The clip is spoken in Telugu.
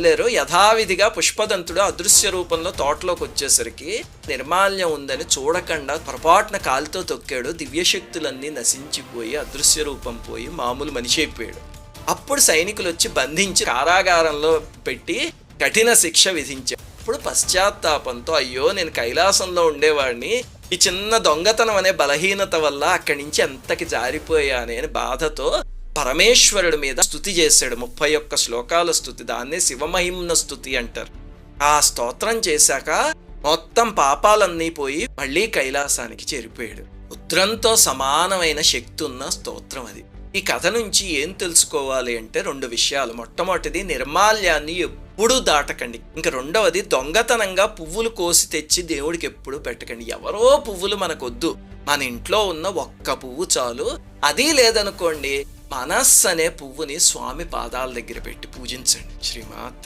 వెళ్ళారు. యథావిధిగా పుష్పదంతుడు అదృశ్య రూపంలో తోటలోకి వచ్చేసరికి నిర్మాల్యం ఉందని చూడకుండా పొరపాటున కాలుతో తొక్కాడు. దివ్యశక్తులన్నీ నశించిపోయి అదృశ్య రూపం పోయి మామూలు మనిషి అయిపోయాడు. అప్పుడు సైనికులు వచ్చి బంధించి కారాగారంలో పెట్టి కఠిన శిక్ష విధించారు. అప్పుడు పశ్చాత్తాపంతో అయ్యో నేను కైలాసంలో ఉండేవాడిని, ఈ చిన్న దొంగతనం అనే బలహీనత వల్ల అక్కడి నుంచి ఎంతకి జారిపోయానే అని బాధతో పరమేశ్వరుడి మీద స్తుతి చేశాడు. 31 శ్లోకాల స్తుతి, దాన్నే శివమహిమ్న స్తుతి అంటారు. ఆ స్తోత్రం చేశాక మొత్తం పాపాలన్నీ పోయి మళ్ళీ కైలాసానికి చేరిపోయాడు. రుద్రంతో సమానమైన శక్తి ఉన్న స్తోత్రం అది. ఈ కథ నుంచి ఏం తెలుసుకోవాలి అంటే 2 విషయాలు. మొట్టమొదటిది, నిర్మాల్యాన్ని ఎప్పుడూ దాటకండి. ఇంకా రెండవది, దొంగతనంగా పువ్వులు కోసి తెచ్చి దేవుడికి ఎప్పుడు పెట్టకండి. ఎవరో పువ్వులు మనకొద్దు, మన ఇంట్లో ఉన్న ఒక్క పువ్వు చాలు. అది లేదనుకోండి, మనస్సు అనే పువ్వుని స్వామి పాదాల దగ్గర పెట్టి పూజించండి. శ్రీమాత్.